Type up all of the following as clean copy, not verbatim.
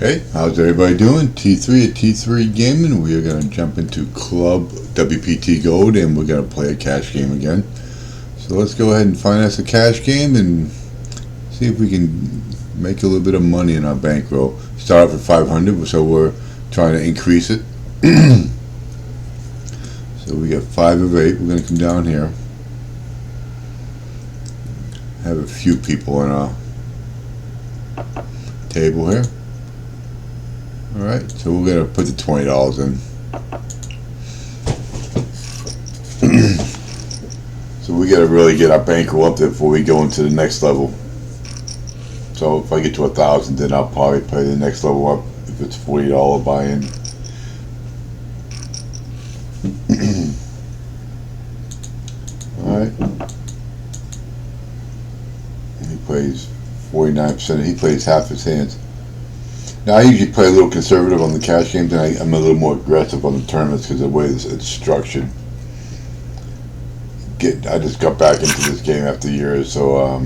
Hey, how's everybody doing? T3 at T3 Gaming. We are going to jump into Club WPT Gold and we're going to play a cash game again. So let's go ahead and finance a cash game and see if we can make a little bit of money in our bankroll. Start off at 500, so we're trying to increase it. So we got 5 of 8. We're going to come down here. Have a few people on our table here. Alright, so we're going to put the $20 in. So we got to really get our bankroll up there before we go into the next level. So if I get to 1,000, then I'll probably pay the next level up if it's $40 buy-in. Alright. He plays 49%. He plays half his hands. Now I usually play a little conservative on the cash games, and I'm a little more aggressive on the tournaments because of the way it's structured. I just got back into this game after years, so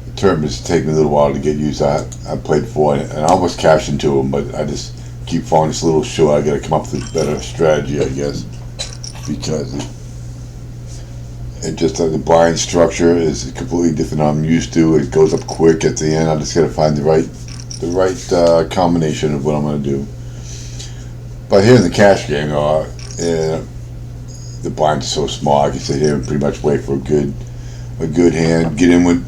the tournaments take me a little while to get used to. I played 4 and I almost cashed into them, but I just keep falling just a little short. I got to come up with a better strategy, I guess, because it just the blind structure is completely different than I'm used to. It goes up quick at the end. I just got to find the right combination of what I'm going to do. But here in the cash game, the blinds are so small. I can sit here and pretty much wait for a good hand. Get in when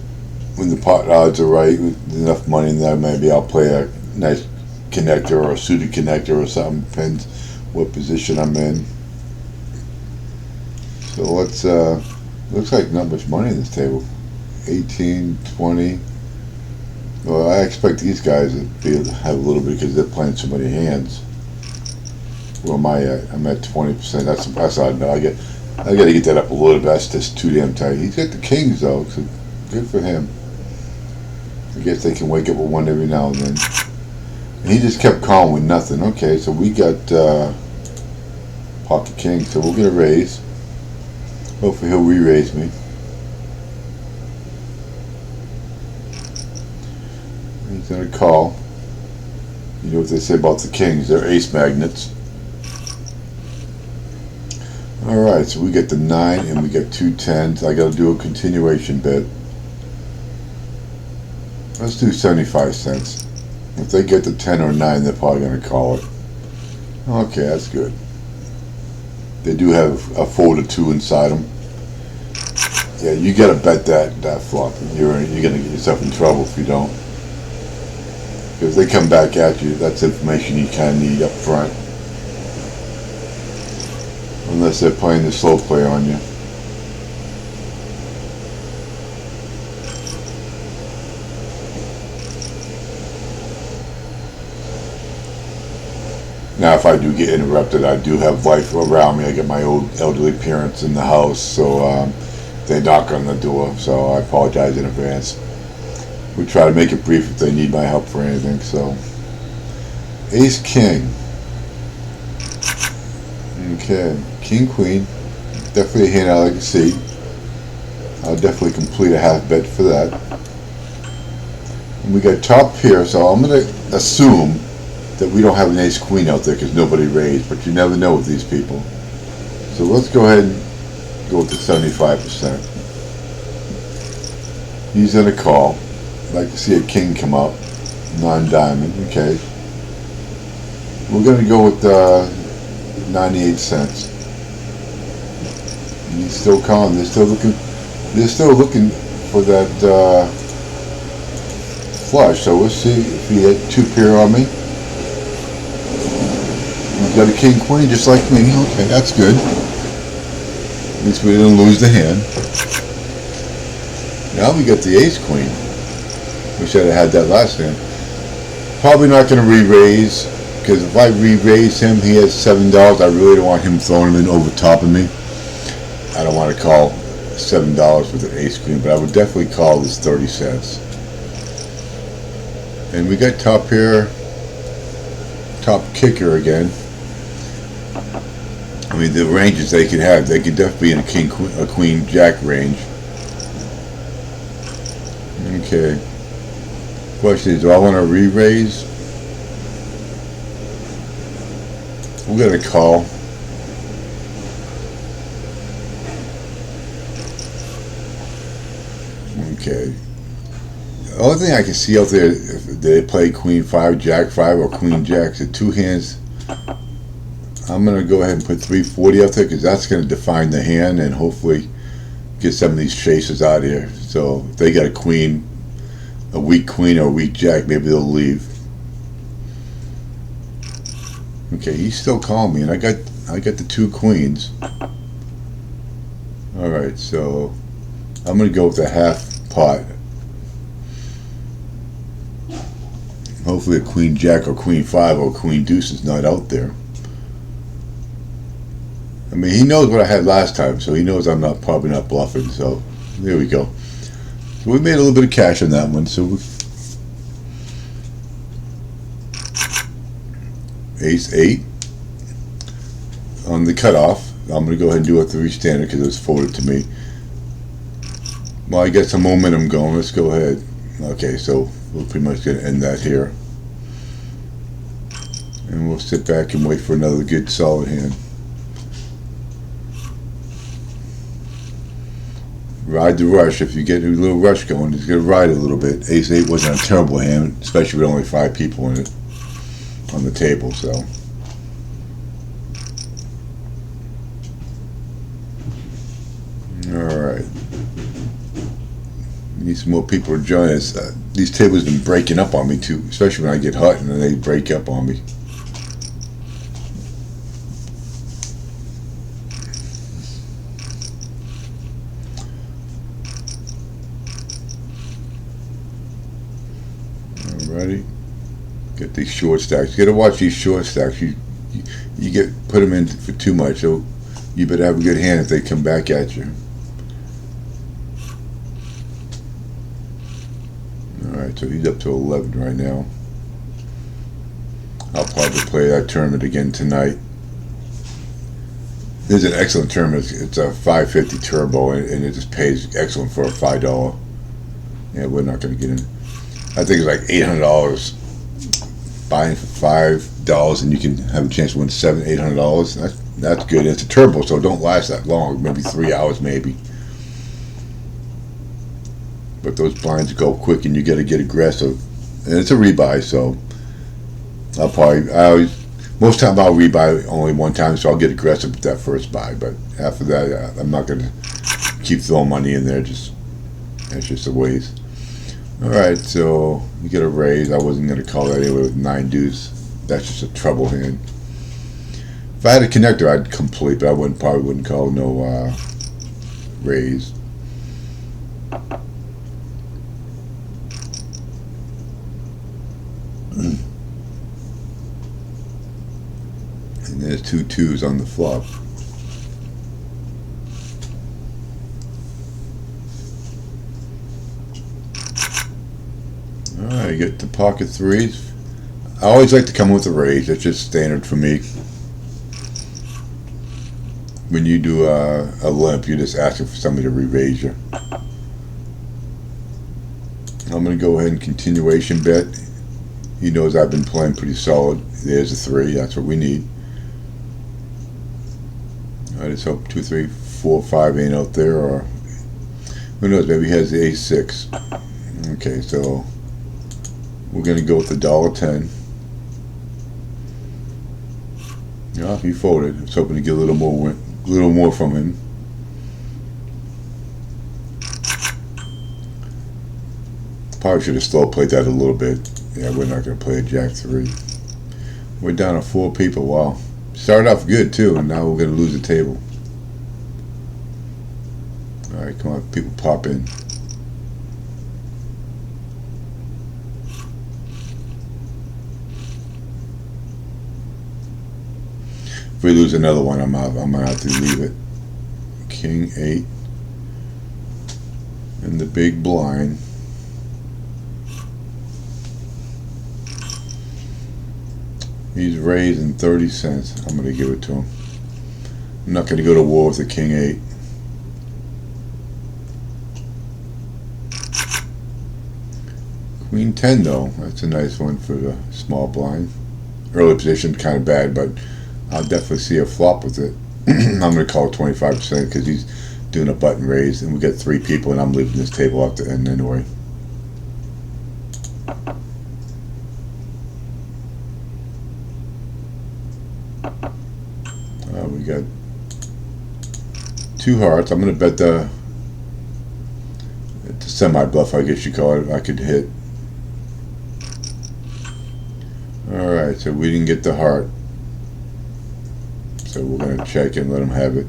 the pot odds are right with enough money, and then maybe I'll play a nice connector or a suited connector or something. Depends what position I'm in. So let's. Looks like not much money in this table. 18, 20. Well, I expect these guys to have a little bit because they're playing so many hands. Where am I at? I'm at 20%. That's odd. No, I got to get that up a little bit. That's just too damn tight. He's got the kings though, so good for him. I guess they can wake up with one every now and then. And he just kept calm with nothing. Okay, so we got pocket king, so we're gonna raise. Hopefully he'll re-raise me. He's gonna call. You know what they say about the kings? They're ace magnets. Alright, so we get the 9 and we get 2 10s. I gotta do a continuation bid. Let's do 75 cents. If they get the 10 or 9, they're probably gonna call it. Okay, that's good. They do have a fold or 2 inside them. Yeah, you gotta bet that flop. You're gonna get yourself in trouble if you don't. Because they come back at you, that's information you kind of need up front. Unless they're playing the slow play on you. Now if I do get interrupted, I do have life around me. I get my old elderly parents in the house, so they knock on the door, so I apologize in advance. We try to make it brief if they need my help for anything. So ace king. Okay, king queen. Definitely a hand I like to see. I'll definitely complete a half bet for that. And we got top here, so I'm going to assume that we don't have an ace queen out there because nobody raised, but you never know with these people. So let's go ahead and go with the 75%. He's going to call. I'd like to see a king come up. Non-diamond. Okay. We're going to go with 98 cents. And he's still calling. They're still looking for that flush. So we'll see if he had 2 pair on me. He's got a king queen just like me. Okay, that's good. At least we didn't lose the hand. Now we got the ace queen. Wish I'd have had that last hand. Probably not going to re-raise, because if I re-raise him, he has $7. I really don't want him throwing him in over top of me. I don't want to call $7 with an ace queen, but I would definitely call this 30 cents. And we got top here, top kicker again. I mean, the ranges they could have, they could definitely be in a king, a queen, jack range. Okay. Question is, do I want to re-raise We're gonna call. Okay. The only thing I can see out there, if they play Queen 5, Jack 5, or Queen Jack, the two hands, I'm going to go ahead and put 340 out there because that's going to define the hand and hopefully get some of these chasers out of here. So if they got a queen, a weak queen or a weak jack, maybe they'll leave. Okay, he's still calling me, and I got the two queens. All right, so I'm going to go with the half pot. Hopefully a queen jack or queen 5 or queen deuce is not out there. I mean, he knows what I had last time, so he knows I'm probably not bluffing. So there we go. So we made a little bit of cash on that one. So ace 8 on the cutoff. I'm going to go ahead and do a 3 standard because it was folded to me. Well, I got some momentum going. Let's go ahead. Okay, so we're pretty much going to end that here. And we'll sit back and wait for another good solid hand. Ride the rush. If you get a little rush going, it's going to ride a little bit. Ace 8 wasn't a terrible hand, especially with only 5 people in it on the table. So alright. Need some more people to join us. These tables have been breaking up on me too, especially when I get hot and then they break up on me. Alrighty. Get these short stacks. You gotta watch these short stacks. You put them in for too much, so you better have a good hand if they come back at you. Alright, so he's up to 11 right now. I'll probably play that tournament again tonight. This is an excellent tournament. It's a 550 turbo, and it just pays excellent for a $5. Yeah, we're not going to get in. I think it's like $800 buying for $5, and you can have a chance to win $700-800. That's good. It's a turbo, so it don't last that long. Maybe 3 hours, maybe. But those blinds go quick, and you got to get aggressive. And it's a rebuy, so most time I'll rebuy only one time, so I'll get aggressive with that first buy. But after that, I'm not going to keep throwing money in there. It's just a waste. All right, so you get a raise. I wasn't going to call that anyway with 9 deuce. That's just a trouble hand. If I had a connector, I'd complete, but I probably wouldn't call no raise. And there's 2 2s on the flop. Alright, you get the pocket 3s. I always like to come with a raise. That's just standard for me. When you do a limp, you're just asking for somebody to re-raise you. I'm going to go ahead and continuation bet. He knows I've been playing pretty solid. There's a 3. That's what we need. I just hope 2, 3, 4, 5 ain't out there, or who knows? Maybe he has the ace 6. Okay, so we're gonna go with the $1.10. Yeah, he folded. I was hoping to get a little more from him. Probably should have slow played that a little bit. Yeah, we're not gonna play a Jack 3. We're down to 4 people. Wow. Started off good too, and now we're going to lose the table. Alright, come on, people pop in. If we lose another one, I'm out. I'm going to have to leave it. King 8. And the big blind. He's raising 30 cents. I'm going to give it to him. I'm not going to go to war with the King 8. Queen 10 though. That's a nice one for the small blind. Early position kind of bad, but I'll definitely see a flop with it. I'm going to call it 25% because he's doing a button raise, and we got 3 people, and I'm leaving this table at the end anyway. We got 2 hearts. I'm going to bet the semi bluff, I guess you call it. I could hit. All right, so we didn't get the heart, so we're going to check and let him have it.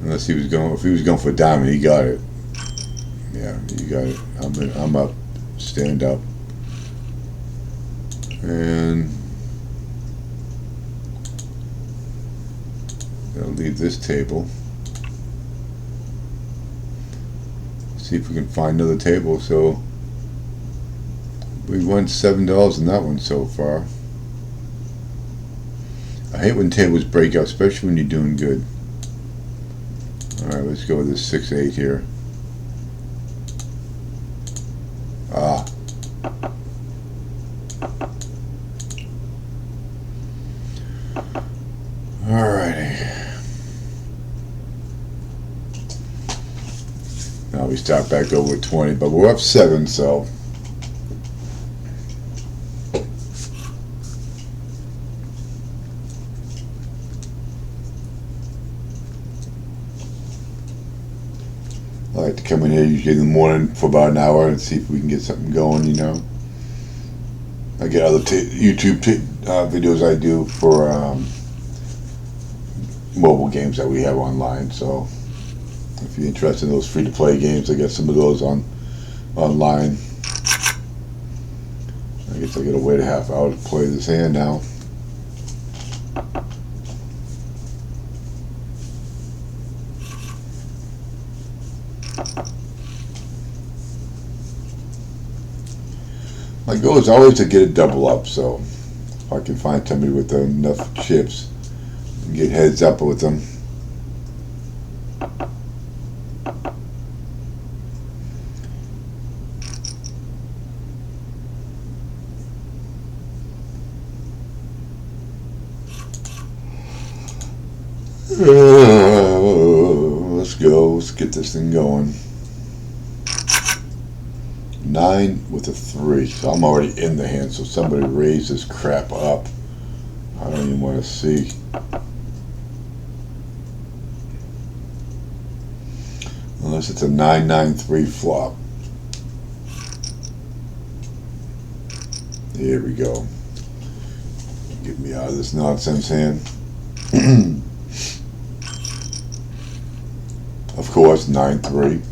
Unless he was going, if he was going for a diamond, he got it. Yeah, you got it. I'm up. Stand up. And I'll leave this table. See if we can find another table. So we won $7 in that one so far. I hate when tables break out, especially when you're doing good. Alright, let's go with this 6-8 here. Ah. Alrighty. Now we start back over 20, but we're up 7, so. I like to come in here usually in the morning for about an hour and see if we can get something going, you know. I get other YouTube videos I do for mobile games that we have online, so if you're interested in those free-to-play games, I got some of those online. I guess I gotta wait a half hour to play this hand now. My goal is always to get a double up, so if I can find somebody with enough chips and get heads up with them. Let's go. Let's get this thing going. 9 with a 3. So I'm already in the hand. So somebody raise this crap up. I don't even want to see. Unless it's a 9-9-3 flop. Here we go. Get me out of this nonsense hand. Of course, 9-3.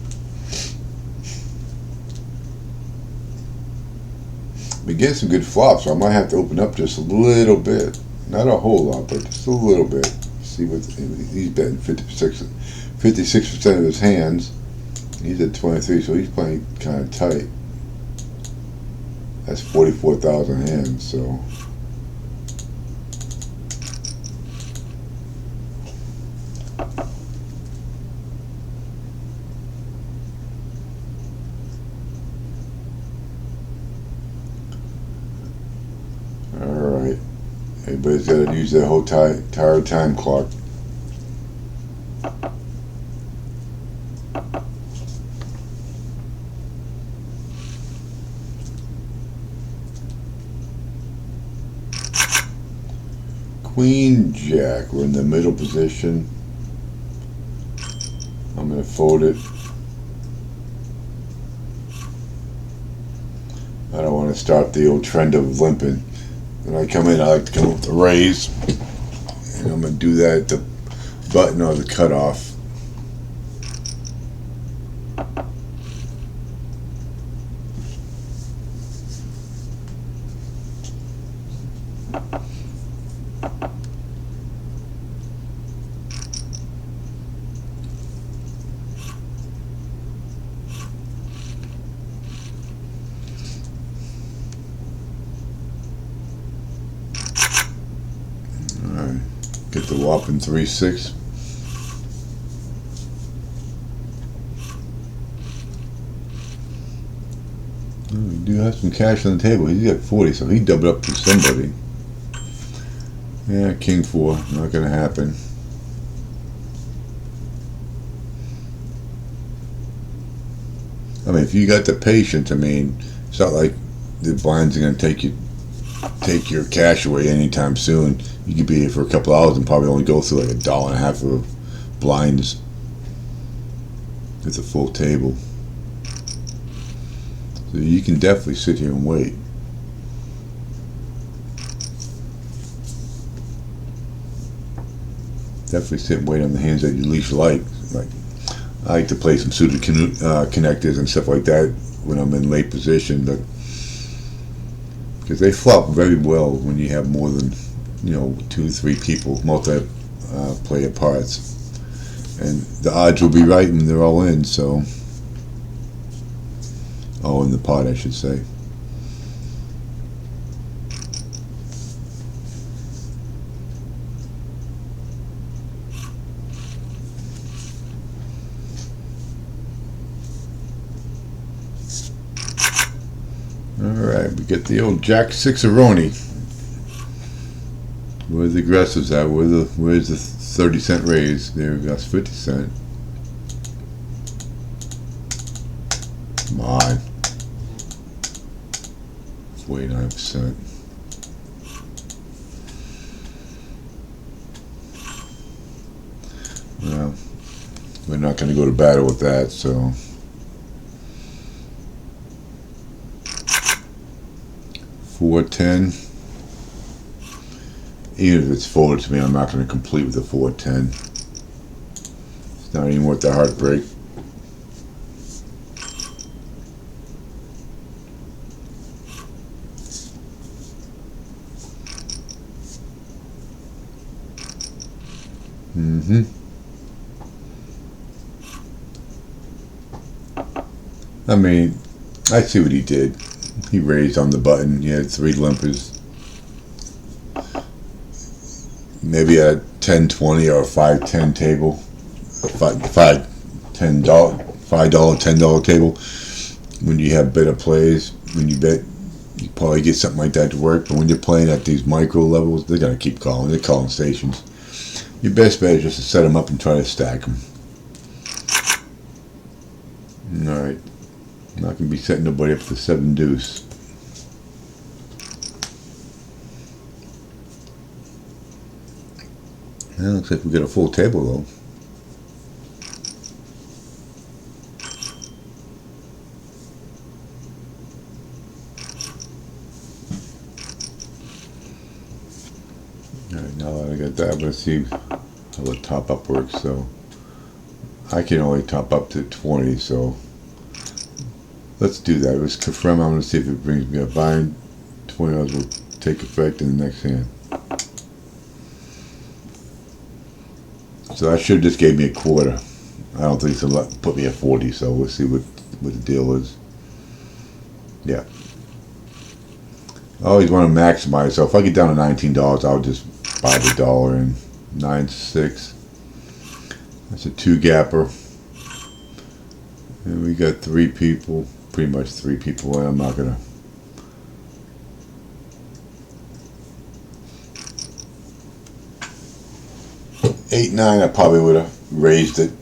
We get some good flops, so I might have to open up just a little bit. Not a whole lot, but just a little bit. See what he's betting 56% of his hands. He's at 23, so he's playing kind of tight. That's 44,000 hands, so. Alright. Everybody's got to use their whole entire time clock. Queen Jack, we're in the middle position. I'm going to fold it. I don't want to start the old trend of limping. When I come in, I like to come with the raise. And I'm going to do that at the button or the cutoff. Get the whopping 3-6. We do have some cash on the table. He's got 40, so he doubled up to somebody. Yeah, king 4, not gonna happen. I mean, if you got the patience, I mean, it's not like the blinds are gonna take your cash away anytime soon. You could be here for a couple hours and probably only go through like $1.50 of blinds. It's a full table. So you can definitely sit here and wait. Definitely sit and wait on the hands that you least like. Like, I like to play some suited connectors and stuff like that when I'm in late position, but because they flop very well when you have more than 2-3 people multi player parts, and the odds will be right when they're all in. So, all in the pot, I should say. Alright, we get the old Jack 6-a-roni. Where's the aggressives at? Where's the 30-cent raise? There, that's 50 cent. Come on. 49%. Well, we're not going to go to battle with that, so. 410. Even if it's folded to me, I'm not going to complete with the 410. It's not even worth the heartbreak. I mean, I see what he did. He raised on the button. He had 3 limpers. Maybe a 10-20 or a 5-10 table. $5 $10 table. When you have better plays, when you bet, you probably get something like that to work. But when you're playing at these micro levels, they're gonna keep calling. They're calling stations. Your best bet is just to set them up and try to stack them. All right. I'm not going to be setting nobody up for 7 deuce. Well, looks like we got a full table though. Alright, now that I got that, let's see how the top up works. So I can only top up to 20, so let's do that. Let's confirm. I'm going to see if it brings me a bind. $20 will take effect in the next hand. So that should have just gave me a quarter. I don't think it's going to put me at 40, so we'll see what the deal is. Yeah. I always want to maximize, so if I get down to $19, I'll just buy the dollar in. 9.6. That's a 2-gapper. And we got 3 people. Pretty much 3 people, and I'm not gonna. $8, $9, I probably would have raised it,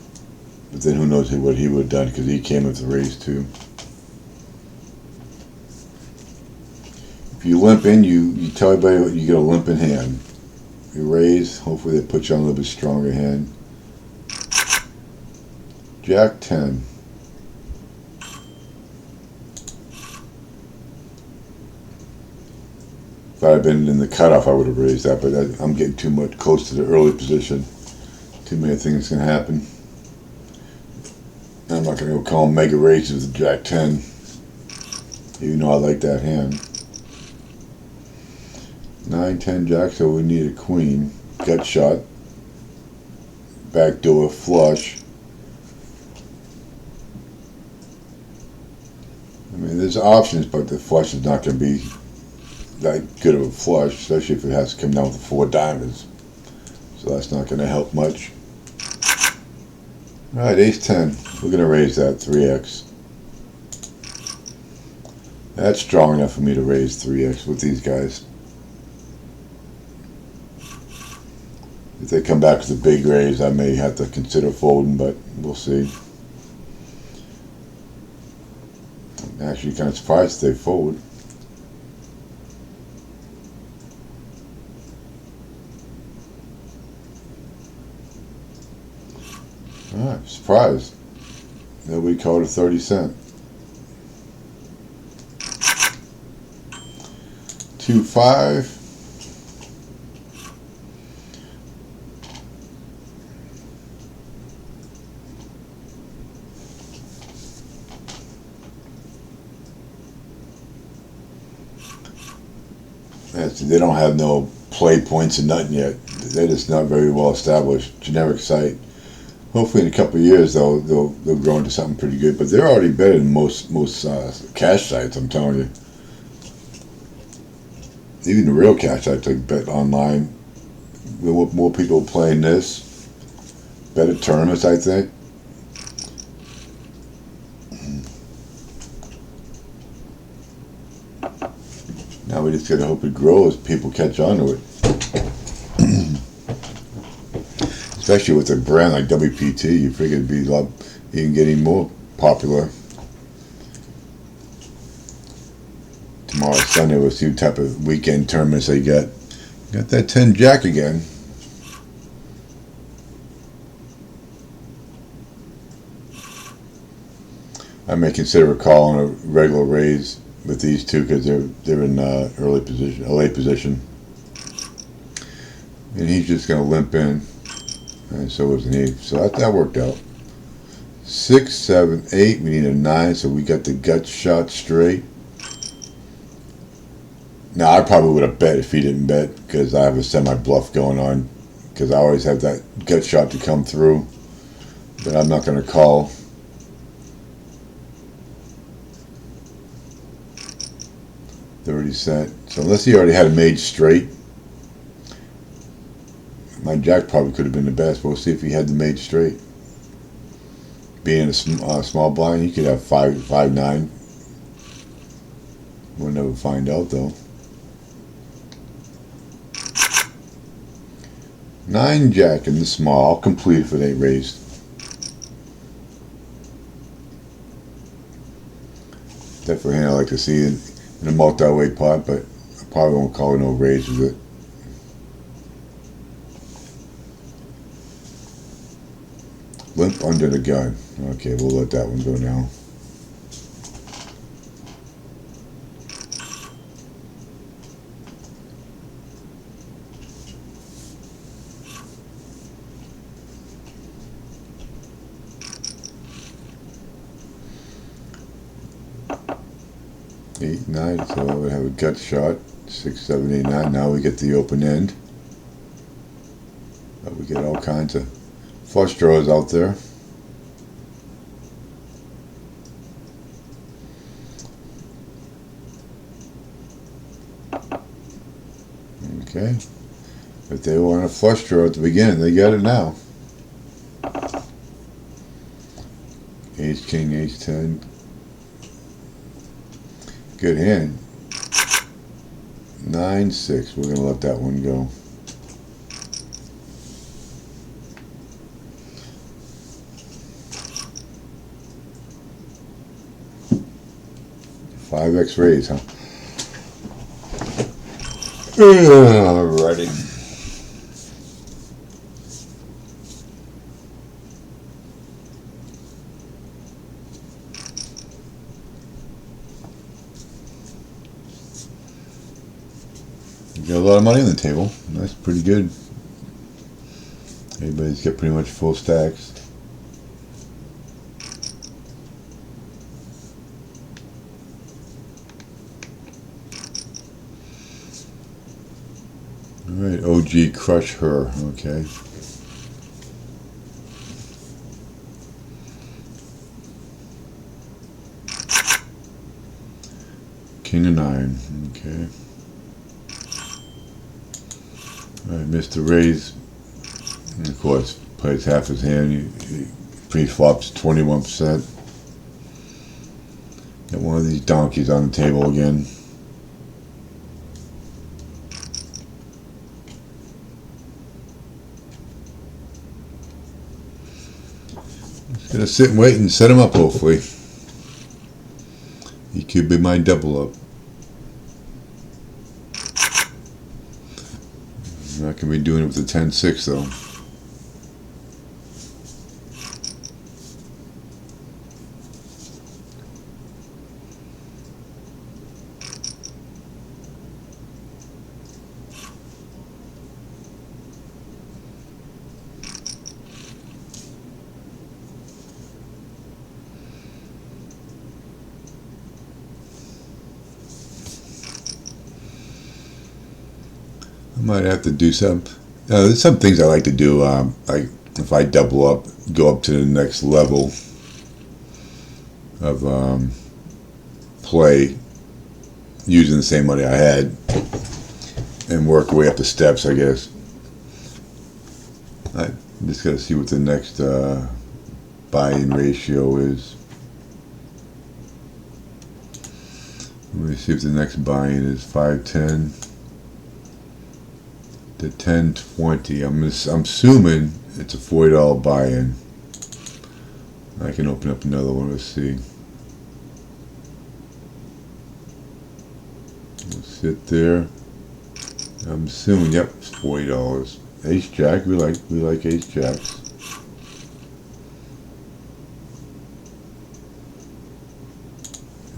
but then who knows what he would have done because he came with the raise too. If you limp in, you tell everybody what you get a limp in hand. You raise, hopefully they put you on a little bit stronger hand. Jack 10. If I had been in the cutoff, I would have raised that, but I'm getting too much close to the early position. Too many things can happen. I'm not going to go call them mega raises with Jack 10, even though I like that hand. 9, 10, Jack, so we need a queen. Gut shot. Backdoor flush. I mean, there's options, but the flush is not going to be that good of a flush, especially if it has to come down with 4 diamonds. So that's not going to help much. Alright, Ace 10. We're going to raise that 3x. That's strong enough for me to raise 3x with these guys. If they come back with a big raise, I may have to consider folding, but we'll see. I'm actually kind of surprised they fold. Alright, surprised. Nobody called a 30 cent. 2-5. They don't have no play points and nothing yet. They're just not very well established. Generic site. Hopefully in a couple of years they'll grow into something pretty good. But they're already better than most cash sites. I'm telling you. Even the real cash sites like Bet Online. More people playing this. Better tournaments, I think. Now we just gotta hope it grows. People catch on to it. Especially with a brand like WPT, you figure it'd be a lot, even getting more popular. Tomorrow Sunday we'll see what type of weekend tournaments they get. Got that 10 jack again. I may consider calling a regular raise with these two because they're in early position, a late position, and he's just gonna limp in, and so wasn't he. So that worked out. 6, 7, 8. We need a 9, so we got the gut shot straight. Now I probably would have bet if he didn't bet because I have a semi bluff going on because I always have that gut shot to come through, but I'm not gonna call. $0.30. So unless he already had a made straight, my jack probably could have been the best. But we'll see if he had the made straight. Being a small blind, he could have 5-9. We'll never find out though. 9 jack in the small. I'll complete if it ain't raised. Definitely I like to see it in a multi-weight pot, but I probably won't call it no raise with it. Limp under the gun. Okay, we'll let that one go now. Eight, 9, so I would have a gut shot. 6, 7, 8, 9. Now we get the open end. But we get all kinds of flush draws out there. Okay. If they want a flush draw at the beginning, they got it now. Ace, King, Ace, 10. Good hand. 9, 6. We're gonna let that one go. $5x raise, huh? Alrighty. Got a lot of money on the table. That's pretty good. Everybody's got pretty much full stacks. Alright, OG crush her. Okay. King of 9. Okay. Alright, Mr. Raise. And of course, plays half his hand. He pre-flops 21%. Now Got one of these donkeys on the table again. Just gonna sit and wait and set him up, hopefully. He could be my double up. I'm not gonna be doing it with the 10-6 though. I might have to do some. There's some things I like to do. Like if I double up, go up to the next level of play using the same money I had and work way up the steps, I guess. I just got to see what the next buy-in ratio is. Let me see if the next buy-in is 510 to 1020. I'm assuming it's a $40 buy-in. I can open up another one. Let's see. We'll sit there. I'm assuming, yep, it's $40. Ace Jack. We like Ace Jacks.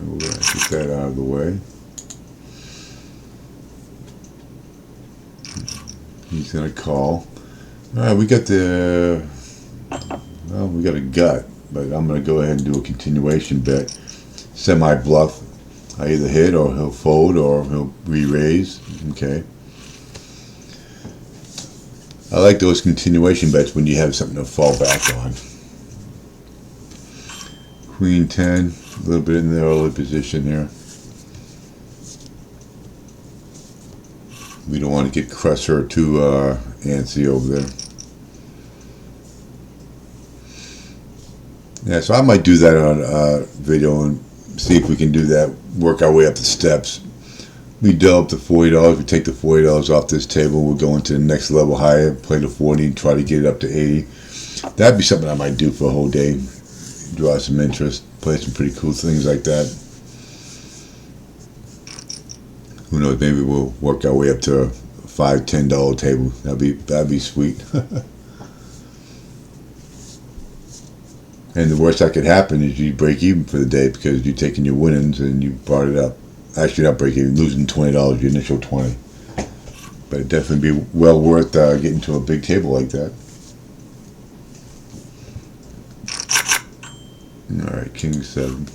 We're gonna get that out of the way. He's gonna call. All right, we got we got a gut, but I'm gonna go ahead and do a continuation bet. Semi bluff. I either hit or he'll fold or he'll re-raise. Okay. I like those continuation bets when you have something to fall back on. Queen 10, a little bit in the early position here. We don't want to get Crusher too antsy over there. Yeah, so I might do that on video and see if we can do that. Work our way up the steps. We double up to $40. We take the $40 off this table. We'll go into the next level higher, play the 40, and try to get it up to 80. That'd be something I might do for a whole day. Draw some interest, play some pretty cool things like that. Who knows? Maybe we'll work our way up to a $5, $10 table. That'd be sweet. And the worst that could happen is you break even for the day because you're taking your winnings and you brought it up. Actually, not break even, losing $20, your initial 20. But it'd definitely be well worth getting to a big table like that. All right, King 7.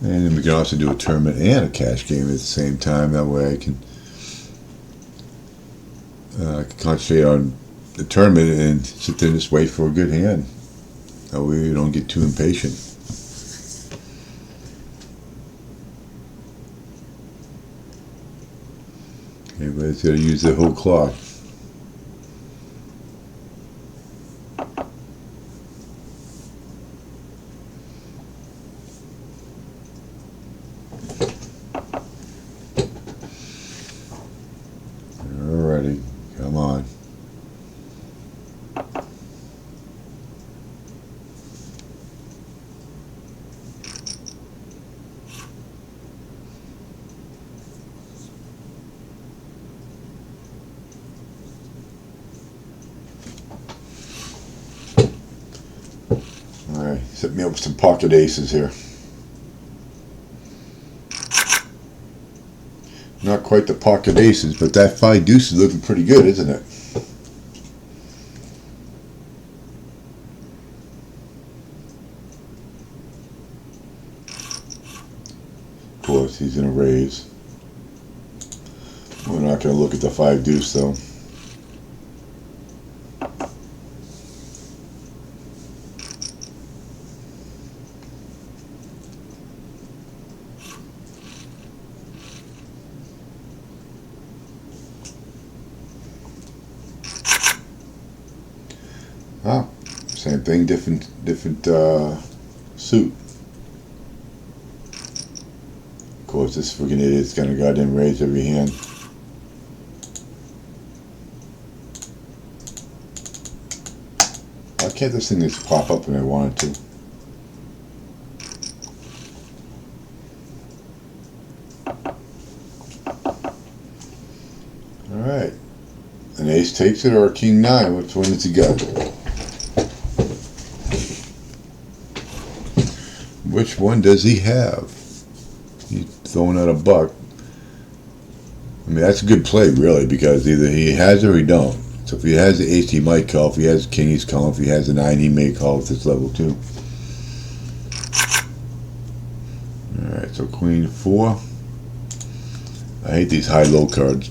And then we can also do a tournament and a cash game at the same time. That way I can concentrate on the tournament and sit there and just wait for a good hand. That way you don't get too impatient. Everybody's got to use their whole clock. Alrighty, come on. Alright, set me up with some pocket aces here. Not quite the pocket aces, but that 5 deuce is looking pretty good, isn't it? Of course, he's going to raise. We're not going to look at the 5 deuce though. Ah, same thing, different suit. Of course, this freaking idiot's gonna goddamn raise every hand. Why can't this thing just pop up when I want it to? Alright. An ace takes it or a king 9? Which one does he got? Which one does he have? He's throwing out a buck. I mean, that's a good play, really, because either he has or he don't. So if he has the ace, he might call. If he has the king, he's calling. If he has the 9, he may call at this level, too. Alright, so queen 4. I hate these high-low cards.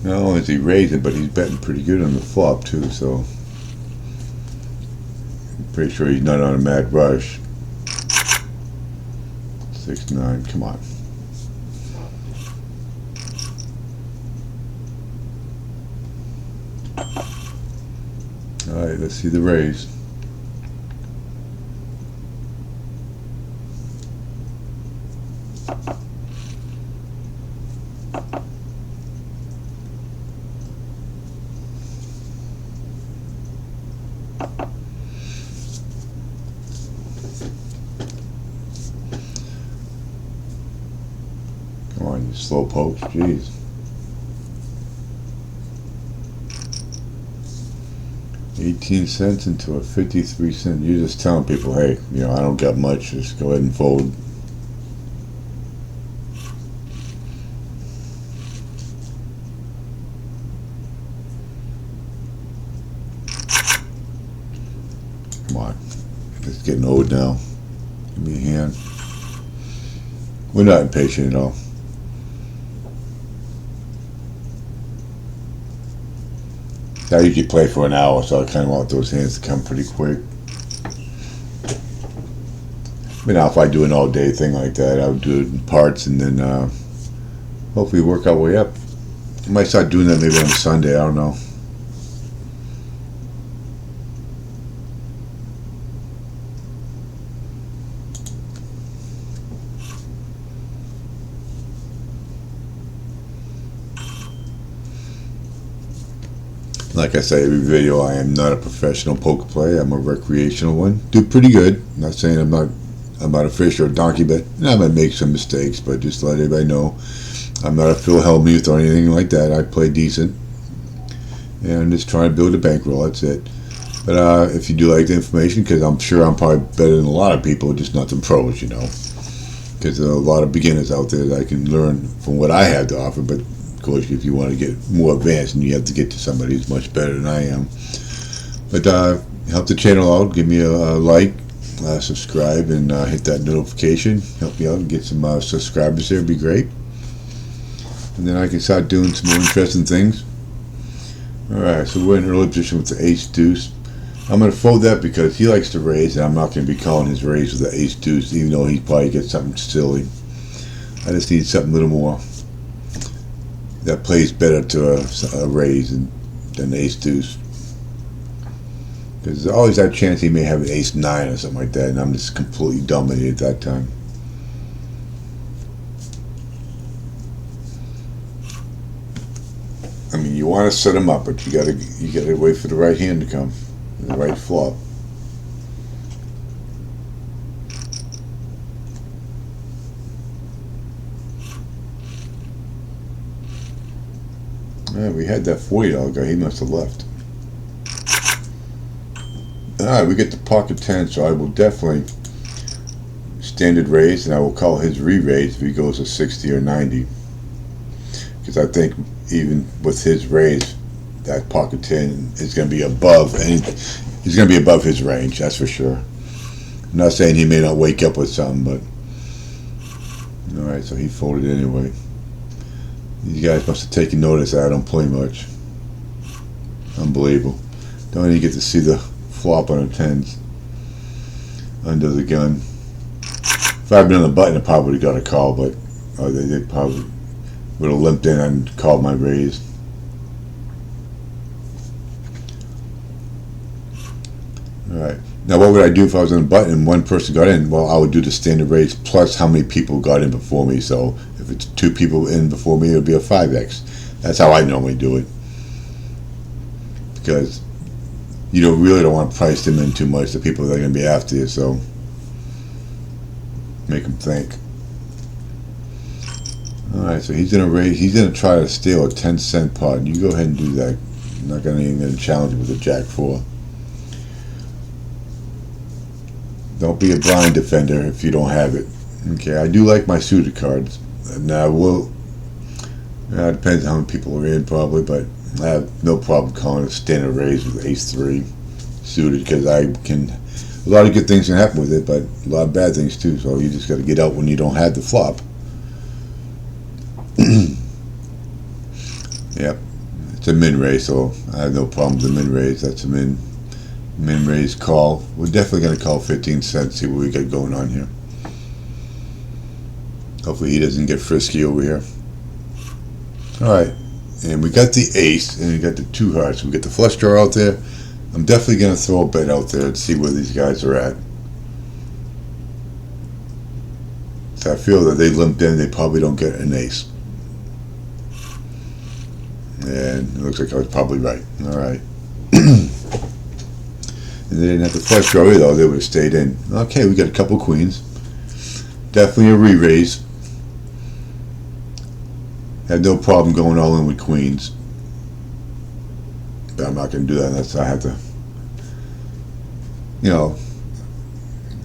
Not only is he raising, but he's betting pretty good on the flop too, so I'm pretty sure he's not on a mad rush. 6-9, come on. Alright, let's see the raise. Come on, you slow pokes, jeez. $0.18 into a 53-cent. You're just telling people, hey, you know, I don't got much, just go ahead and fold. Come on. It's getting old now. Give me a hand. We're not impatient at all. I usually play for an hour, so I kind of want those hands to come pretty quick. But now, if I do an all-day thing like that, I would do it in parts and then hopefully work our way up. I might start doing that maybe on Sunday, I don't know. Like I say every video, I am not a professional poker player. I'm a recreational one. Do pretty good. I'm not saying I'm not a fish or a donkey, but I might make some mistakes. But just to let everybody know, I'm not a Phil Hellmuth or anything like that. I play decent, and I'm just trying to build a bankroll. That's it. But if you do like the information, because I'm sure I'm probably better than a lot of people, just not the pros, you know. Because there are a lot of beginners out there that I can learn from what I have to offer, but of course, if you want to get more advanced, and you have to get to somebody who's much better than I am. But help the channel out. Give me a like, subscribe, and hit that notification. Help me out and get some subscribers there. It'd be great. And then I can start doing some more interesting things. Alright, so we're in early position with the ace-deuce. I'm going to fold that because he likes to raise, and I'm not going to be calling his raise with the ace-deuce, even though he probably gets something silly. I just need something a little more that plays better to a raise than ace-deuce. Because there's always that chance he may have an ace-9 or something like that, and I'm just completely dominated at that time. I mean, you want to set him up, but you gotta wait for the right hand to come, the right flop. Yeah, we had that $40 guy. He must have left. Alright, we get the pocket 10, so I will definitely standard raise, and I will call his re-raise if he goes to 60 or 90. Because I think even with his raise, that pocket 10 is going to be above anything. He's going to be above his range, that's for sure. I'm not saying he may not wake up with something, but alright, so he folded anyway. These guys must have taken notice that I don't play much. Unbelievable. Don't even get to see the flop on the 10s under the gun. If I had been on the button, I probably would have got a call, but they probably would have limped in and called my raise. Alright. Now what would I do if I was on the button and one person got in? Well, I would do the standard raise plus how many people got in before me. So if it's 2 people in before me, it would be a 5x. That's how I normally do it. Because you really don't want to price them in too much. The people that are going to be after you, so make them think. Alright, so he's going to raise. He's going to try to steal a 10-cent pot. You go ahead and do that. I'm not going to even challenge him with a Jack 4. Don't be a blind defender if you don't have it. Okay, I do like my suited cards. Now, it depends on how many people are in, probably, but I have no problem calling a standard raise with ace-3 suited, because a lot of good things can happen with it, but a lot of bad things too, so you just got to get out when you don't have the flop. Yep, it's a min raise, so I have no problem with the min raise. That's a min raise call. We're definitely going to call 15 cents, see what we got going on here. Hopefully he doesn't get frisky over here. Alright, and we got the ace, and we got the 2 hearts. We got the flush draw out there. I'm definitely going to throw a bet out there and see where these guys are at. So I feel that they limped in, they probably don't get an ace. And it looks like I was probably right. Alright. And they didn't have to flush draw either, they would have stayed in. Okay, we got a couple queens. Definitely a re-raise. Had no problem going all in with queens. But I'm not going to do that unless I have to,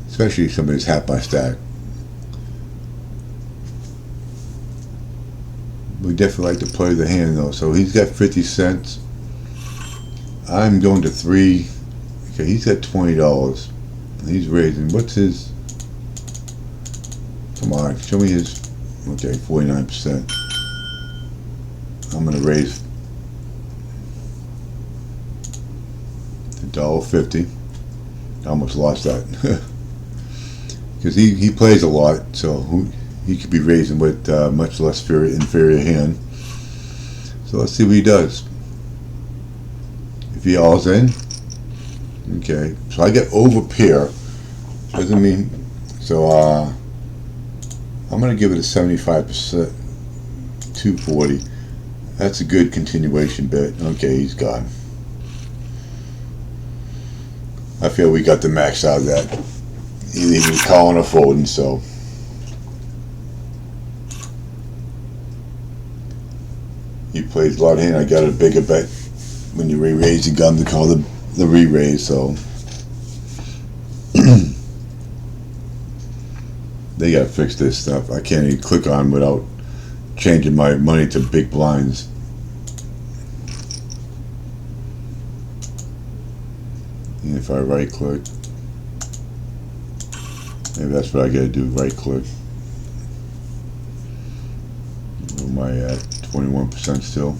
especially if somebody's half my stack. We definitely like to play the hand though. So he's got 50 cents. I'm going to 3. Okay, he's got $20. He's raising. What's his? Come on, show me his. Okay, 49%. I'm gonna raise $1.50. I almost lost that because he plays a lot, so he could be raising with much less inferior hand. So let's see what he does. If he alls in. Okay, so I get over pair. Doesn't mean so. I'm gonna give it a 75%, 240. That's a good continuation bet. Okay, he's gone. I feel we got the max out of that. Either he was calling or folding, so. He plays a lot of hand. I got a bigger bet when you re-raise the gun to call the re-raise, so. They gotta fix this stuff. I can't even click on without changing my money to big blinds. And if I right click, maybe that's what I gotta do, right click. Where am I at? 21% still.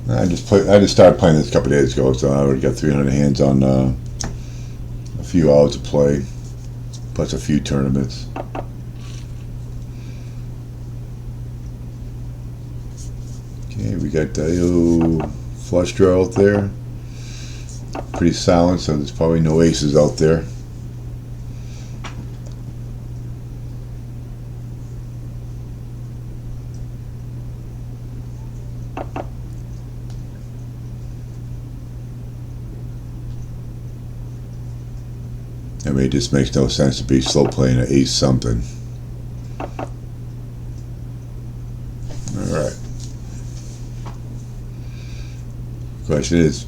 I just started playing this a couple of days ago, so I already got 300 hands on a few hours of play, plus a few tournaments. Okay, we got the flush draw out there. Pretty silent, so there's probably no aces out there. I mean, it just makes no sense to be slow playing an ace something. Alright. Question is,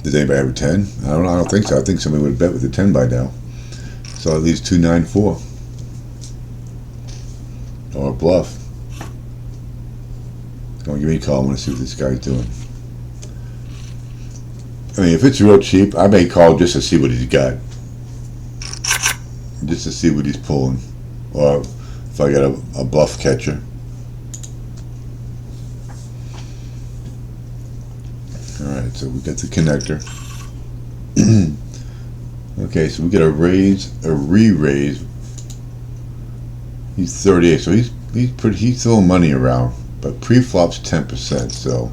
Does anybody have a 10? I don't know. I don't think so. I think somebody would have bet with a 10 by now. So at least 294. Or a bluff. Don't give me a call. I want to see what this guy's doing. I mean, if it's real cheap, I may call just to see what he's got. Just to see what he's pulling. Or if I got a bluff catcher. Alright, so we got the connector. Okay, so we get a re-raise. He's 38, so he's throwing money around, but pre-flop's 10%. So,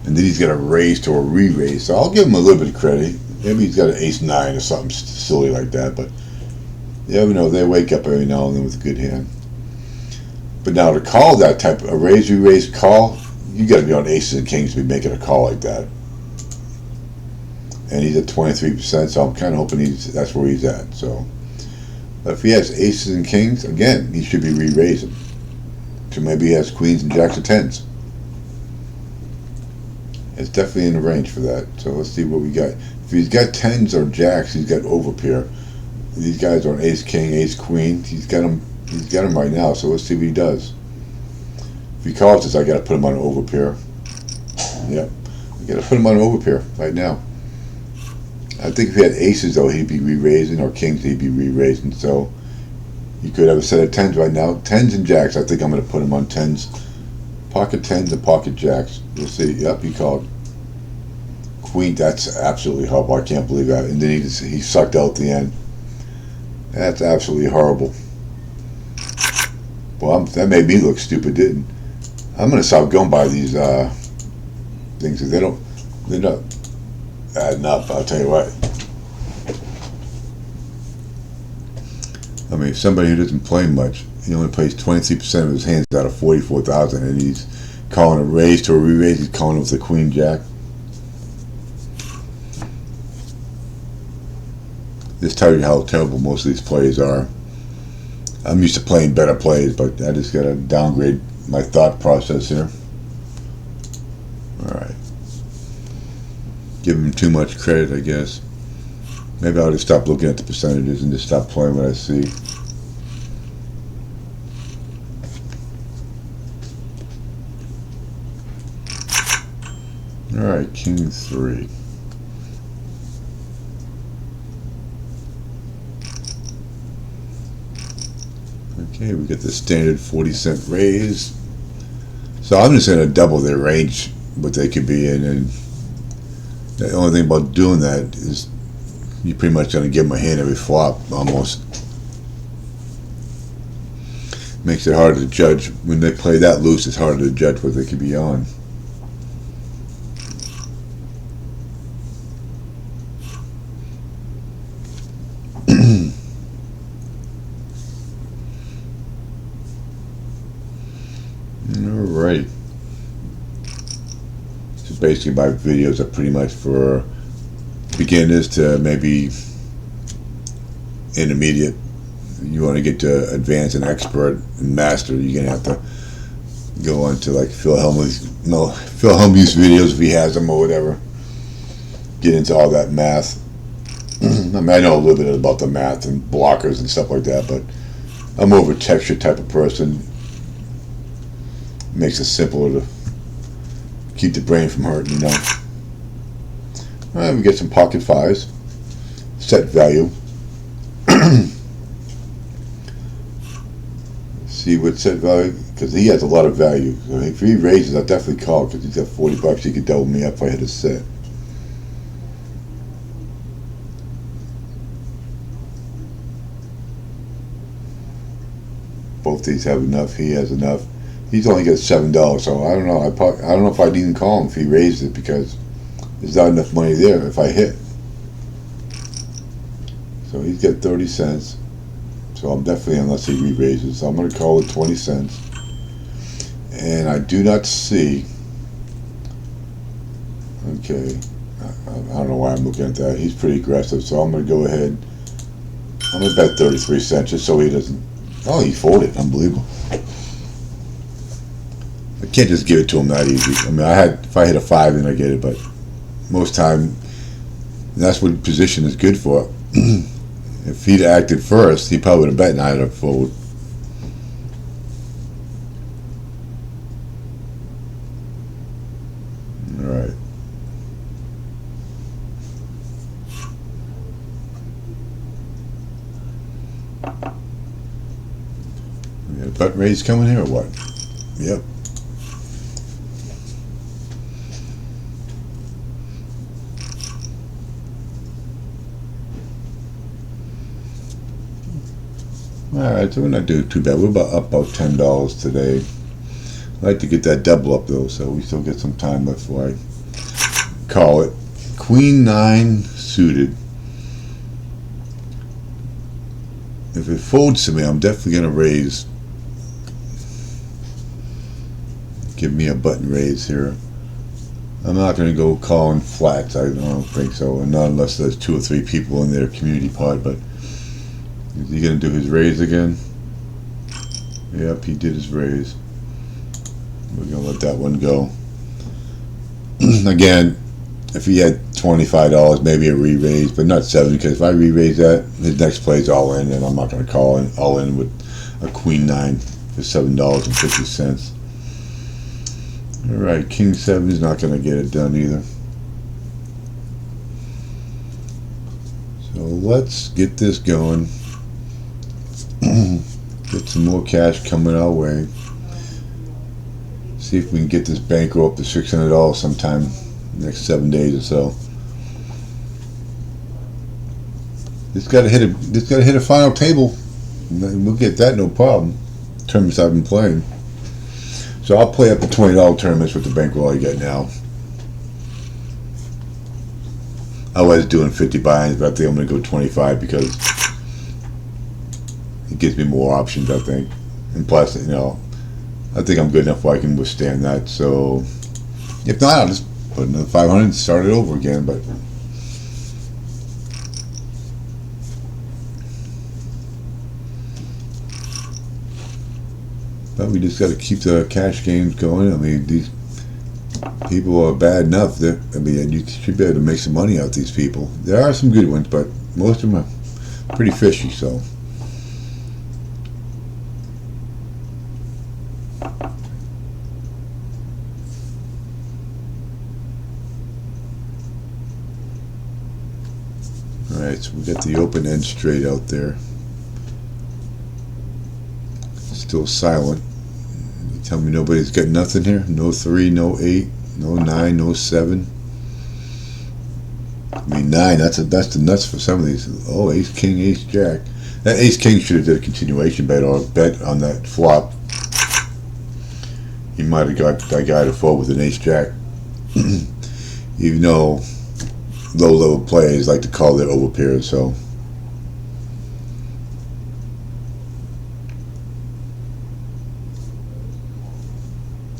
and then he's got a raise to a re-raise. So I'll give him a little bit of credit. Maybe he's got an ace-9 or something silly like that. But you never know. They wake up every now and then with a good hand. But now to call that type of a raise, re-raise call, you got to be on aces and kings to be making a call like that. And he's at 23%, so I'm kind of hoping that's where he's at. So, but if he has aces and kings, again, he should be re-raising. So maybe he has queens and jacks or tens. It's definitely in the range for that. So let's see what we got. If he's got tens or jacks, he's got overpair. These guys are on ace king, ace queen. He's got them right now. So let's see what he does. If he calls this, I got to put him on an overpair. Yep, I got to put him on an overpair right now. I think if he had aces, though, he'd be re-raising, or kings, he'd be re-raising. So you could have a set of tens right now. Tens and jacks, I think I'm going to put him on tens. Pocket tens and pocket jacks. We'll see. Yep, he called. Queen, that's absolutely horrible. I can't believe that. And then he sucked out the end. That's absolutely horrible. Well, that made me look stupid, didn't it? I'm going to stop going by these things. They're not adding up, I'll tell you what. I mean, somebody who doesn't play much, he only plays 23% of his hands out of 44,000, and he's calling a raise to a re-raise. He's calling it with a queen jack. This tells you how terrible most of these players are. I'm used to playing better plays, but I just got to downgrade my thought process here. All right. Give him too much credit, I guess. Maybe I'll just stop looking at the percentages and just stop playing what I see. Alright, king 3. Okay, we get the standard 40-cent raise. So I'm just going to double their range, what they could be in, and the only thing about doing that is you're pretty much going to give them a hand every flop, almost. Makes it harder to judge. When they play that loose, it's harder to judge what they could be on. Alright. So basically my videos are pretty much for beginners to maybe intermediate. You want to get to advanced and expert and master, you're going to have to go on to like Phil Hellmuth's videos if he has them or whatever. Get into all that math. I mean, I know a little bit about the math and blockers and stuff like that, but I'm more of a texture type of person. Makes it simpler to keep the brain from hurting, you know. Alright, we get some pocket fives. Set value. See what set value, because he has a lot of value. So if he raises, I'll definitely call, because he's got $40. He could double me up if I hit a set. Both these have enough. He has enough. He's only got $7, so I don't know. I don't know if I'd even call him if he raised it, because there's not enough money there if I hit. So he's got 30 cents. So I'm definitely, unless he re-raises, so I'm going to call it 20 cents. And I do not see. Okay, I don't know why I'm looking at that. He's pretty aggressive, so I'm going to go ahead. I'm going to bet 33 cents just so he doesn't. Oh, he folded. Unbelievable. I can't just give it to him that easy. I mean, if I hit a 5, then I get it, but most time And that's what position is good for. If he'd acted first, he probably would have bet and I'd have folded. Alright. We got a button raise coming here or what? Yep. Alright, so we're not doing too bad. We're about $10 today. I'd like to get that double up though, so we still get some time left before I call it. Queen 9 suited. If it folds to me, I'm definitely going to raise. Give me a button raise here. I'm not going to go calling flats. I don't think so, and not unless there's 2 or 3 people in their community pod. But is he going to do his raise again? Yep, he did his raise. We're going to let that one go. Again, if he had $25, maybe a re-raise, but not 7, because if I re-raise that, his next play is all in, and I'm not going to call in all in with a Queen 9 for $7.50. Alright, King 7 is not going to get it done either. So let's get this going. Get some more cash coming our way. See if we can get this bankroll up to $600 sometime in the next 7 days or so. It's got to hit a final table. We'll get that, no problem. Tournaments I've been playing. So I'll play up to $20 tournaments with the bankroll I get now. I was doing 50 buy-ins, but I think I'm going to go 25 because it gives me more options, I think. And plus, you know, I think I'm good enough where I can withstand that. So if not, I'll just put another 500 and start it over again. But we just got to keep the cash games going. I mean, these people are bad enough that, I mean, you should be able to make some money out of these people. There are some good ones, but most of them are pretty fishy, so. Alright, so we got the open end straight out there. Still silent. You tell me nobody's got nothing here? No 3, no 8, no 9, no 7. I mean 9, that's the nuts for some of these. Oh, ace, king, ace, jack. That ace, king should have did a continuation bet or bet on that flop. He might have got that guy to fold with an ace, jack. Even though low level players like to call their over pairs, so.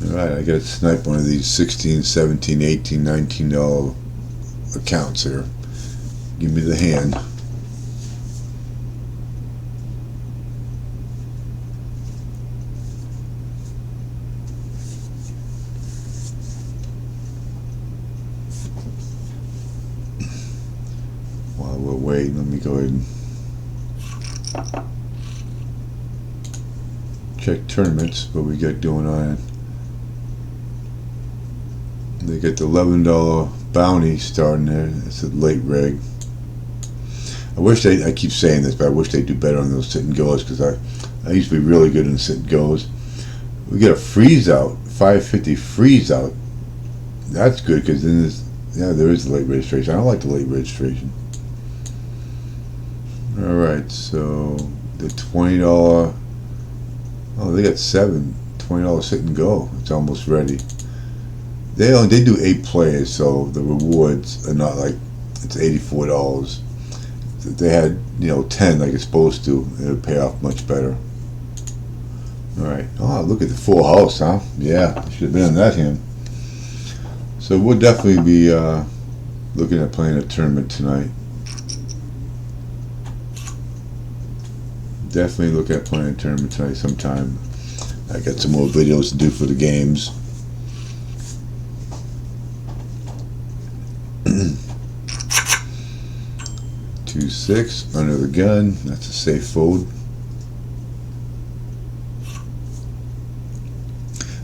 Alright, I gotta snipe one of these $16, $17, $18, $19 accounts here. Give me the hand. While we're waiting, let me go ahead and check tournaments, what we got going on. They got the $11 bounty starting there. It's a late reg. I wish I keep saying this, but I wish they'd do better on those sit and goes, because I used to be really good in sit and goes. We got a freeze out, 550 freeze out. That's good, because then there is the late registration. I don't like the late registration. Alright, so the $20. Oh, they got $20 sit and go. It's almost ready. They do 8 players, so the rewards are not like it's $84. If they had 10 like it's supposed to, it would pay off much better. All right. Oh, look at the full house, huh? Yeah, should have been on that hand. So we'll definitely be looking at playing a tournament tonight. Definitely look at playing a tournament tonight sometime. I got some more videos to do for the games. 2-6 under the gun. That's a safe fold.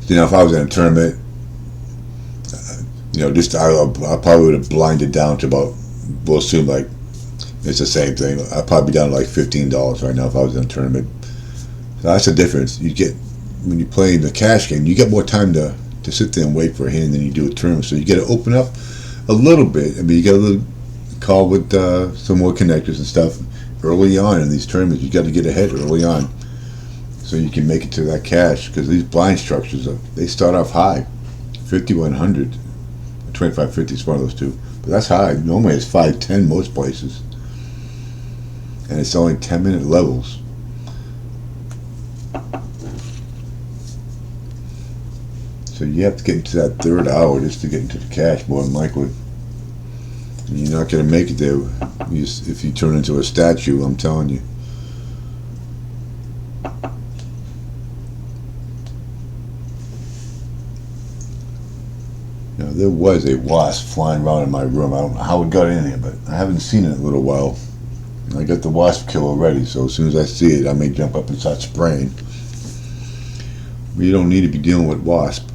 So, you know, if I was in a tournament, you know, just I probably would have blinded down to about, we'll assume like it's the same thing. I'd probably be down to like $15 right now if I was in a tournament. So that's the difference. You get, when you play the cash game, you get more time to sit there and wait for a hand than you do a tournament. So you get to open up a little bit. I mean, you get a little call with some more connectors and stuff early on in these tournaments. You got to get ahead early on so you can make it to that cash, because these blind structures, they start off high, 5100, 2550 is one of those two, but that's high. Normally it's 510 most places, and it's only 10-minute levels. So you have to get into that third hour just to get into the cash, more than likely. And you're not going to make it there if you turn into a statue, I'm telling you. Now, there was a wasp flying around in my room. I don't know how it got in here, but I haven't seen it in a little while. I got the wasp kill already, so as soon as I see it, I may jump up and start spraying. But you don't need to be dealing with wasp.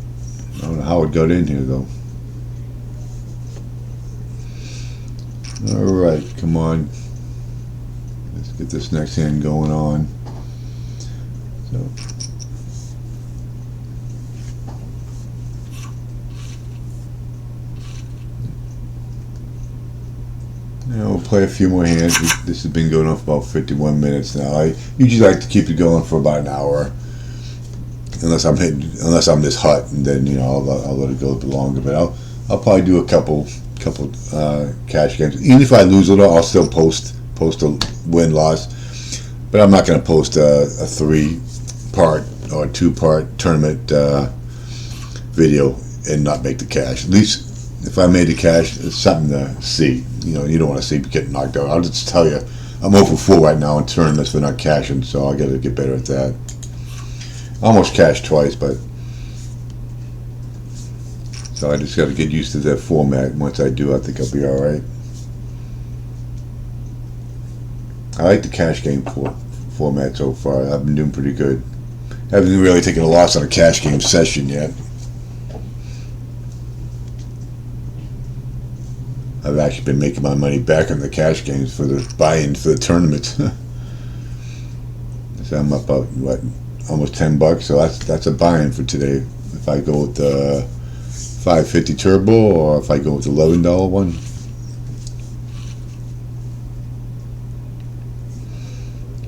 I don't know how it got in here, though. Alright, come on. Let's get this next hand going on. So, we'll play a few more hands. This has been going on for about 51 minutes now. I usually like to keep it going for about an hour, unless I'm this hot, and then, you know, I'll let it go a bit longer. But I'll probably do a couple cash games. Even if I lose it all, I'll still post a win-loss. But I'm not going to post a 3-part or 2-part tournament video and not make the cash. At least if I made the cash, it's something to see. You know, you don't want to see me getting knocked out. I'll just tell you, I'm 0-4 right now in tournaments for not cashing, so I got to get better at that. Almost cashed twice, but so I just got to get used to that format. Once I do, I think I'll be all right. I like the cash game format so far. I've been doing pretty good. Haven't really taken a loss on a cash game session yet. I've actually been making my money back on the cash games for the buy-in for the tournaments. So I'm up about what, almost $10. So that's a buy-in for today. If I go with the 550 turbo, or if I go with the $11 one.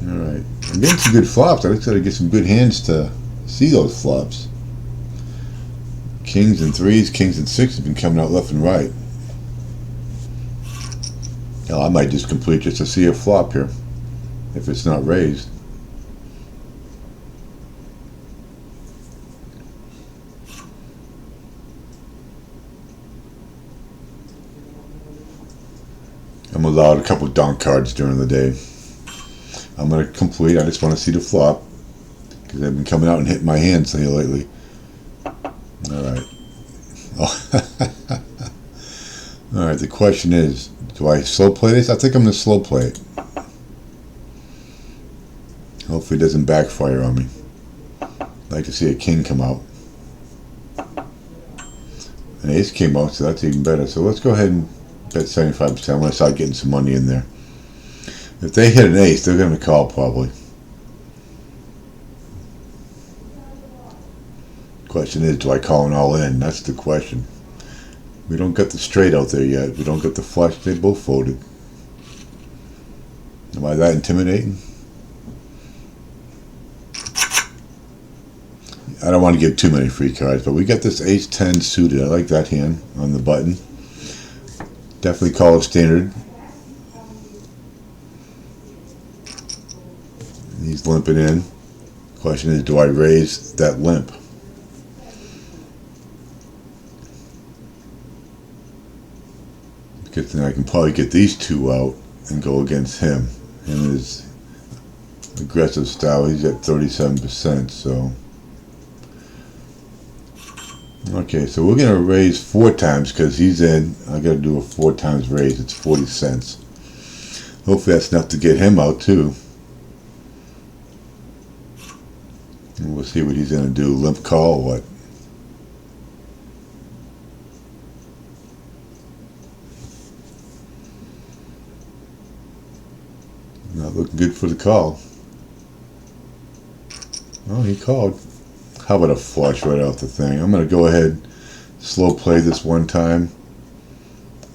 Alright, I'm getting some good flops. I just got to get some good hands to see those flops. Kings and 3s, kings and 6s have been coming out left and right. Hell, I might just complete just to see a flop here, if it's not raised. I'm allowed a couple of donk cards during the day. I'm going to complete. I just want to see the flop, because they've been coming out and hitting my hands here lately. Alright. Oh. Alright, the question is, do I slow play this? I think I'm going to slow play it. Hopefully it doesn't backfire on me. I'd like to see a king come out. An ace came out, so that's even better. So let's go ahead and bet 75%. I want to start getting some money in there. If they hit an ace, they're going to call probably. Question is, do I call an all in? That's the question. We don't get the straight out there yet. We don't get the flush. They both folded. Am I that intimidating? I don't want to give too many free cards, but we got this ace-10 suited. I like that hand on the button. Definitely call it standard. He's limping in. Question is, do I raise that limp? Because then I can probably get these two out and go against him. And his aggressive style, he's at 37%, so. Okay, so we're going to raise 4 times because he's in. I got to do a 4 times raise. It's 40 cents. Hopefully that's enough to get him out too. And we'll see what he's going to do. Limp call or what? Not looking good for the call. Oh, he called. How about a flush right off the thing? I'm going to go ahead, slow play this one time.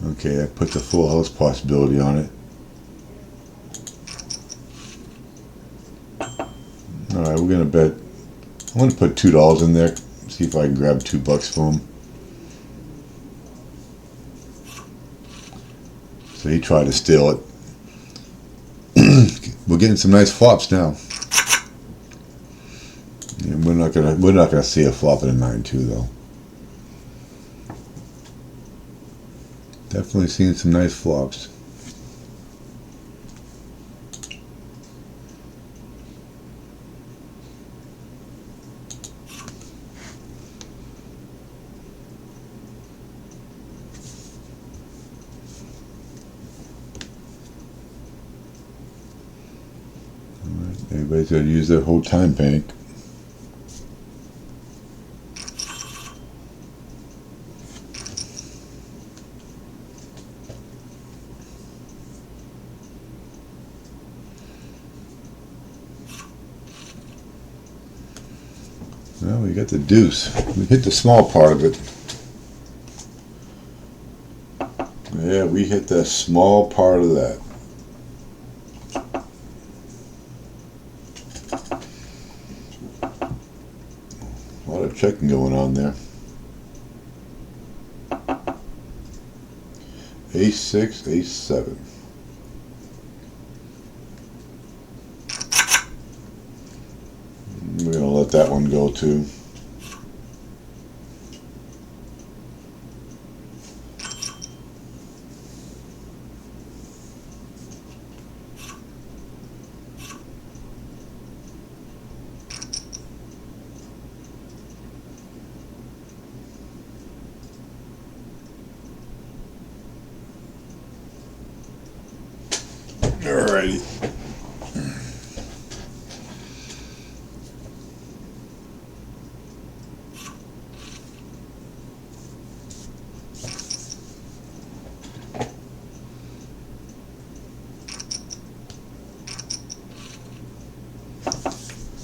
Okay, that puts a full house possibility on it. Alright, we're going to bet. I'm going to put $2 in there. See if I can grab $2 for him. So he tried to steal it. We're getting some nice flops now. And we're not gonna see a flop in a 9-2 though. Definitely seeing some nice flops. Everybody's got to use their whole time bank. Well, we got the deuce. We hit the small part of it. Yeah, we hit the small part of that. A lot of checking going on there. Ace-6, Ace-7. We're going to let that one go too. Alrighty.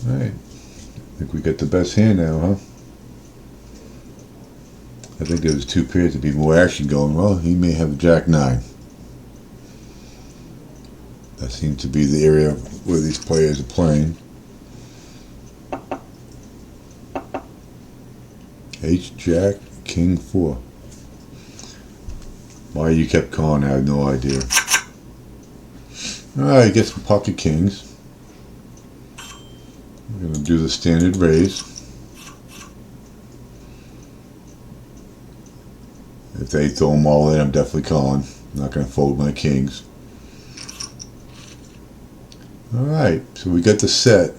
Alright. I think we got the best hand now, huh? I think there was 2 pairs to be more action going. Well, he may have Jack-9. That seems to be the area where these players are playing. H-Jack, King-4. Why you kept calling, I have no idea. Alright, get some pocket kings. We're going to do the standard raise. If they throw them all in, I'm definitely calling. I'm not going to fold my kings. Alright, so we got the set.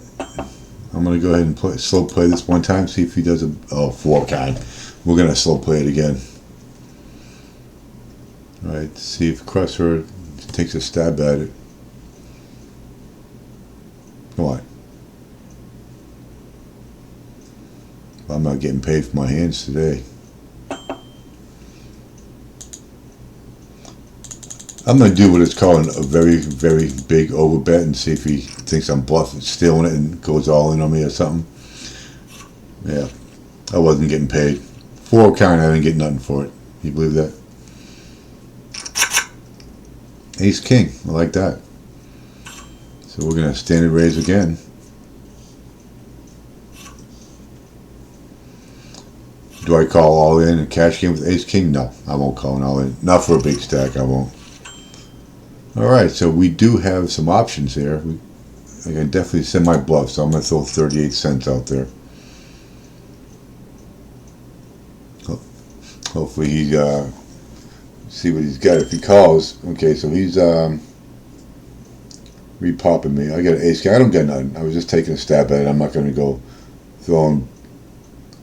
I'm going to go ahead and slow play this one time, see if he does a 4 kind. We're going to slow play it again. Alright, see if Crusher takes a stab at it. Come on. I'm not getting paid for my hands today. I'm going to do what it's called a very, very big overbet and see if he thinks I'm bluffing, stealing it and goes all in on me or something. Yeah, I wasn't getting paid. 4 count, I didn't get nothing for it. You believe that? Ace King, I like that. So we're going to standard raise again. Do I call all in and cash game with Ace King? No, I won't call an all in. Not for a big stack, I won't. Alright, so we do have some options here. I can definitely send my bluff, so I'm going to throw 38 cents out there. Hopefully he see what he's got. If he calls, okay, so he's re-popping me. I got an ace king. I don't get nothing. I was just taking a stab at it. I'm not going to go throwing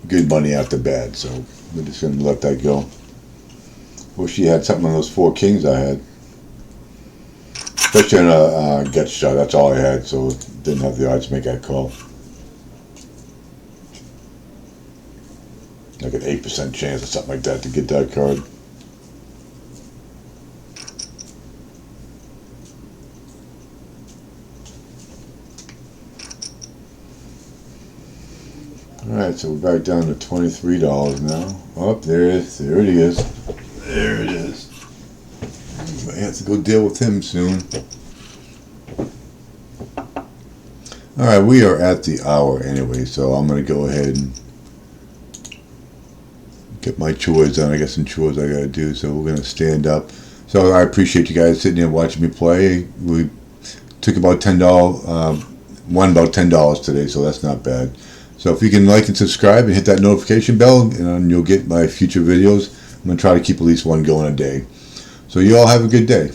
good money after bad, so we're just going to let that go. Wish he had something on those 4 kings I had. especially on a get shot. That's all I had, so didn't have the odds to make that call. Like an 8% chance or something like that to get that card. Alright, so we're back down to $23 now. Oh, there it is. There it is. There it is. I have to go deal with him soon. Alright, we are at the hour anyway, so I'm going to go ahead and get my chores done. I got some chores I got to do, so we're going to stand up. So I appreciate you guys sitting here watching me play. We took about $10, won about $10 today, so that's not bad. So if you can like and subscribe and hit that notification bell, and you'll get my future videos. I'm going to try to keep at least one going a day. So you all have a good day.